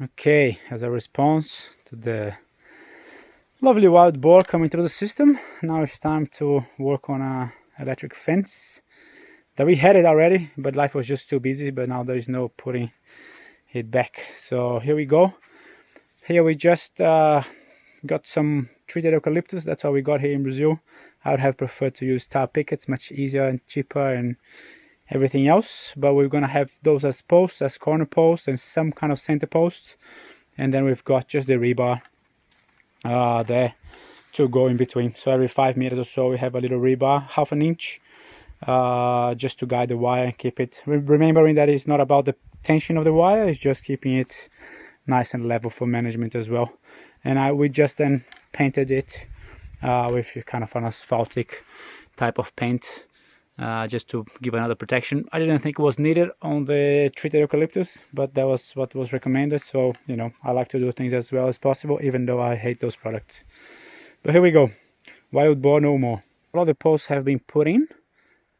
Okay, as a response to the lovely wild boar coming through the system, now it's time to work on a electric fence that we had it already, but life was just too busy. But now there is no putting it back. So here we go. Here we just got some treated eucalyptus. That's what we got here in Brazil. I would have preferred to use tar pickets, much easier and cheaper and everything else, but we're gonna have those as posts, as corner posts, and some kind of center posts, and then we've got just the rebar there to go in between. So every 5 meters or so we have a little rebar, half an inch, just to guide the wire and keep it, remembering that it's not about the tension of the wire, it's just keeping it nice and level for management as well. And we just then painted it with kind of an asphaltic type of paint, just to give another protection. I didn't think it was needed on the treated eucalyptus, but that was what was recommended. So, you know, I like to do things as well as possible, even though I hate those products. But here we go. Wild boar no more. All the posts have been put in.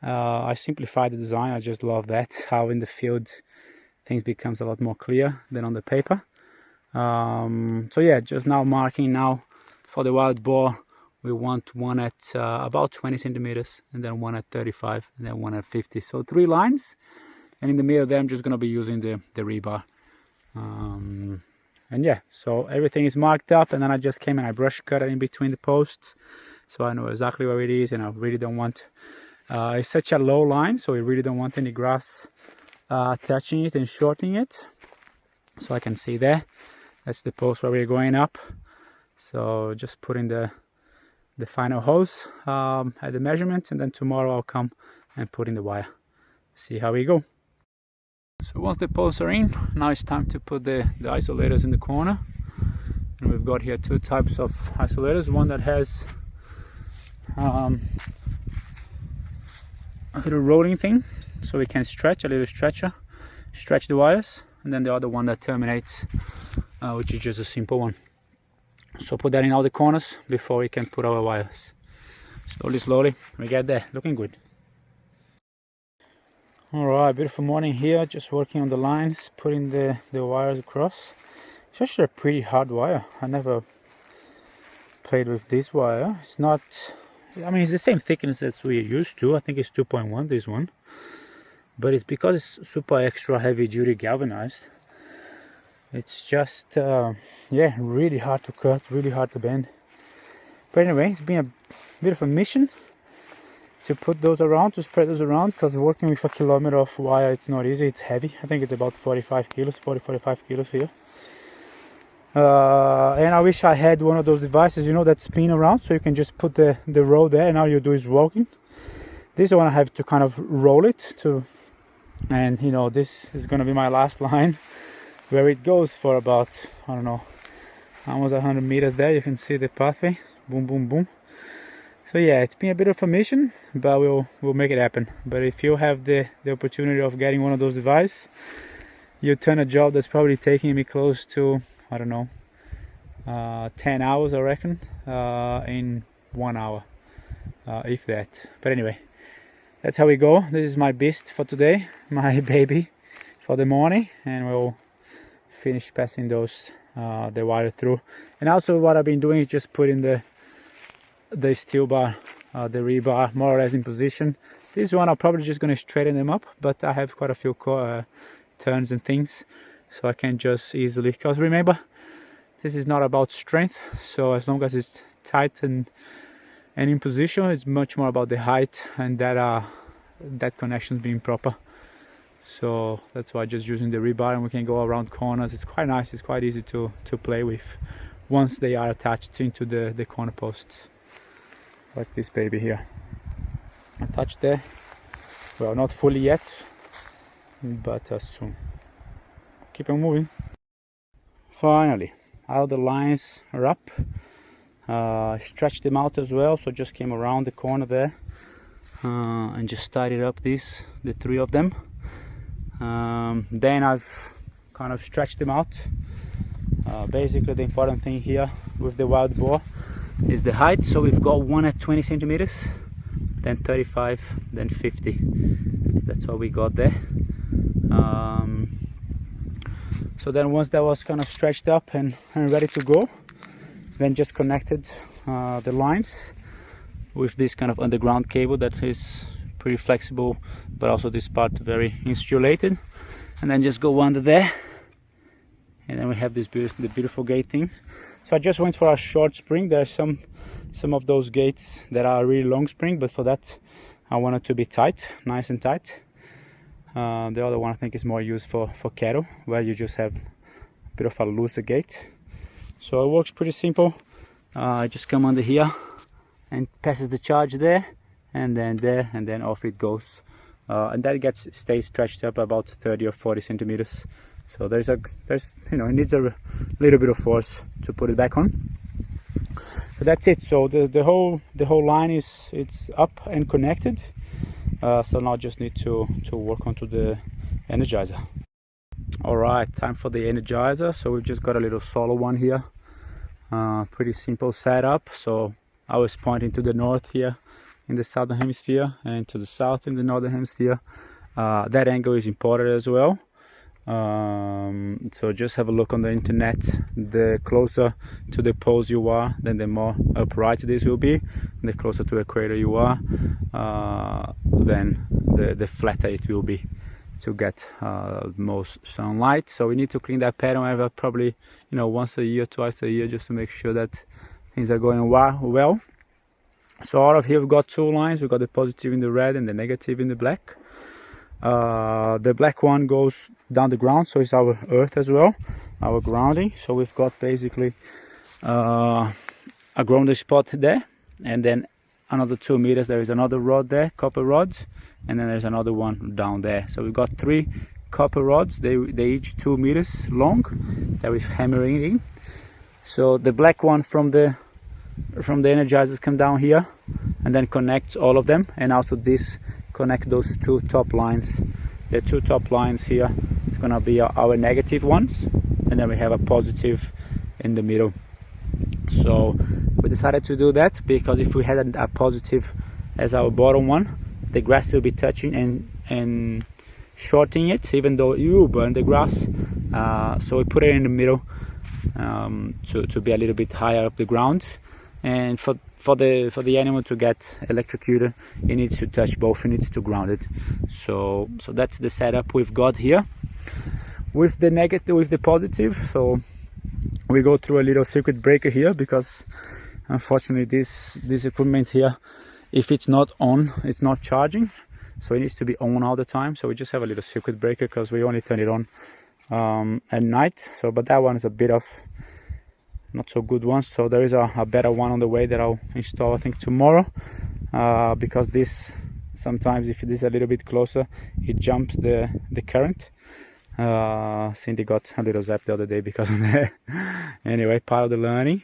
I simplified the design. I just love that, how in the field things becomes a lot more clear than on the paper. So yeah, just now marking now for the wild boar. We want one at about 20 centimeters, and then one at 35, and then one at 50. So 3 lines, and in the middle there I'm just going to be using the rebar. And yeah, so everything is marked up, and then I just came and I brush cut it in between the posts, so I know exactly where it is, and I really don't want... it's such a low line, so we really don't want any grass touching it and shorting it. So I can see there, that's the post where we're going up. So just putting the final hose at the measurement, and then tomorrow I'll come and put in the wire, see how we go. So once the posts are in, now it's time to put the isolators in the corner. And we've got here 2 types of isolators, one that has a little rolling thing so we can stretch, a little stretcher, stretch the wires, and then the other one that terminates, which is just a simple one. So put that in all the corners before we can put our wires. Slowly we get there, looking good. Alright, beautiful morning here, just working on the lines, putting the wires across. It's actually a pretty hard wire. I never played with this wire. It's not, I mean, it's the same thickness as we're used to. I think it's 2.1, this one. But it's because it's super extra heavy duty galvanized. It's just, yeah, really hard to cut, really hard to bend. But anyway, it's been a bit of a mission to put those around, to spread those around, because working with a kilometer of wire, it's not easy, it's heavy. I think it's about 45 kilos, 40-45 kilos here. And I wish I had one of those devices, you know, that spin around, so you can just put the row there, and all you do is walking. This one I have to kind of roll it to, and you know, this is going to be my last line, where it goes for about, I don't know, almost 100 meters there. You can see the pathway, boom, boom, boom. So yeah, it's been a bit of a mission, but we'll make it happen. But if you have the opportunity of getting one of those devices, you turn a job that's probably taking me close to, I don't know, 10 hours, I reckon, in 1 hour, if that. But anyway, that's how we go. This is my beast for today, my baby for the morning, and we'll finish passing those the wire through. And also what I've been doing is just putting the steel bar, the rebar, more or less in position. This one I'm probably just going to straighten them up, but I have quite a few turns and things, so I can just easily, because remember, this is not about strength, so as long as it's tight and in position, it's much more about the height and that connection being proper. So that's why just using the rebar, and we can go around corners. It's quite nice, it's quite easy to play with once they are attached into the corner posts, like this baby here. Attached there, well, not fully yet, but soon. Keep on moving. Finally, all the lines are up. Stretched them out as well, so just came around the corner there and just tidied up the 3 of them. Then I've kind of stretched them out. Basically the important thing here with the wild boar is the height. So we've got one at 20 centimeters, then 35, then 50. That's what we got there. So So then once that was kind of stretched up and ready to go, then just connected the lines with this kind of underground cable that is pretty flexible, but also this part very insulated, and then just go under there, and then we have this beautiful gate thing. So I just went for a short spring. There are some of those gates that are really long spring, but for that I want it to be tight, nice and tight. The other one I think is more used for cattle, where you just have a bit of a looser gate. So it works pretty simple. I just come under here and passes the charge there, and then there, and then off it goes, and that stays stretched up about 30 or 40 centimeters. So there's you know, it needs a little bit of force to put it back on. So that's it. So the whole line it's up and connected. So now I just need to work onto the energizer. All right, time for the energizer. So we've just got a little solar one here. Pretty simple setup. So I was pointing to the north here in the southern hemisphere, and to the south in the northern hemisphere. That angle is important as well. So just have a look on the internet. The closer to the poles you are, then the more upright this will be. The closer to the equator you are, then the flatter it will be to get most sunlight. So we need to clean that panel probably, you know, once a year, twice a year, just to make sure that things are going well. So out of here we've got two lines. We've got the positive in the red and the negative in the black. The black one goes down the ground, so it's our earth as well, our grounding. So we've got basically a grounding spot there, and then another 2 meters there is another rod there, copper rods, and then there's another one down there. So we've got 3 copper rods. They each 2 meters long that we're hammering in. So the black one from the energizers come down here and then connects all of them, and also this connect those 2 top lines. The 2 top lines here, it's gonna be our negative ones, and then we have a positive in the middle. So we decided to do that because if we had a positive as our bottom one, the grass will be touching and shorting it, even though you will burn the grass. So we put it in the middle to be a little bit higher up the ground, and for the animal to get electrocuted, it needs to touch both, it needs to ground it. So that's the setup we've got here with the negative, with the positive. So we go through a little circuit breaker here because unfortunately this equipment here, if it's not on, it's not charging, so it needs to be on all the time. So we just have a little circuit breaker because we only turn it on at night. So but that one is a bit of not so good one. So there is a better one on the way that I'll install I think tomorrow, because this sometimes if it is a little bit closer it jumps the current. Cindy got a little zap the other day because of that. Anyway, part of the learning.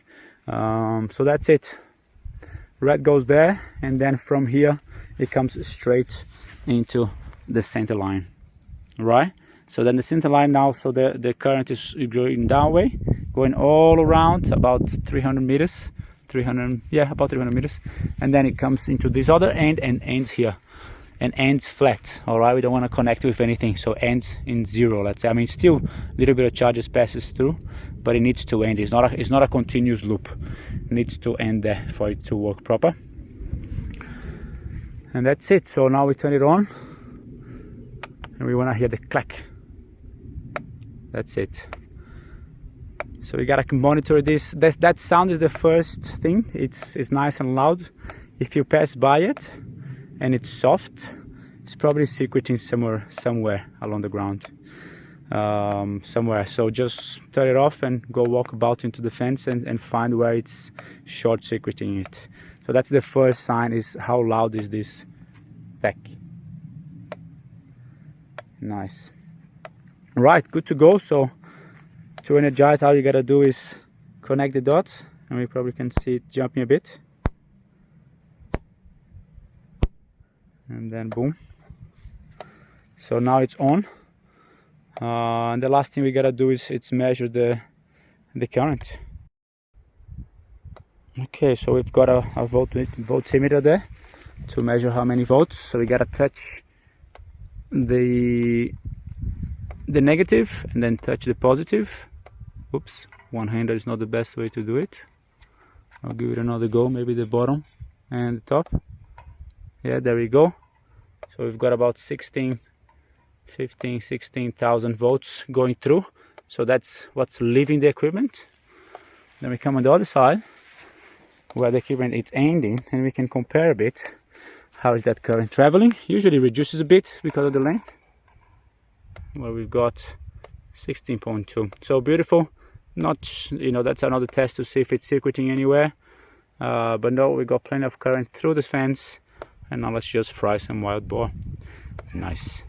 So that's it. Red goes there, and then from here it comes straight into the center line, right? So then the center line now, so the current is going down way, going all around about 300 meters, about 300 meters, and then it comes into this other end and ends here, and ends flat. All right, we don't want to connect with anything, so ends in 0. Let's say, I mean, still a little bit of charges passes through, but it needs to end. It's not a continuous loop. It needs to end there for it to work proper. And that's it. So now we turn it on, and we want to hear the clack. That's it. So we gotta monitor this. That sound is the first thing. It's nice and loud. If you pass by it and it's soft, it's probably secreting somewhere along the ground, somewhere. So just turn it off and go walk about into the fence and find where it's short circuiting it. So that's the first sign, is how loud is this pack. Nice. Right, good to go. So to energize, all you gotta do is connect the dots, and we probably can see it jumping a bit, and then boom. So now it's on, and the last thing we gotta do is measure the current. Okay, so we've got a voltmeter there to measure how many volts. So we gotta touch the the negative and then touch the positive. Oops, one-hander is not the best way to do it. I'll give it another go, maybe the bottom and the top. Yeah, there we go. So we've got about 16,000 volts going through. So that's what's leaving the equipment. Then we come on the other side where the equipment is ending, and we can compare a bit. How is that current traveling? Usually reduces a bit because of the length. Where we've got 16.2. So beautiful. Not, you know, that's another test to see if it's circuiting anywhere. But no, we got plenty of current through the fence. And now let's just fry some wild boar. Nice.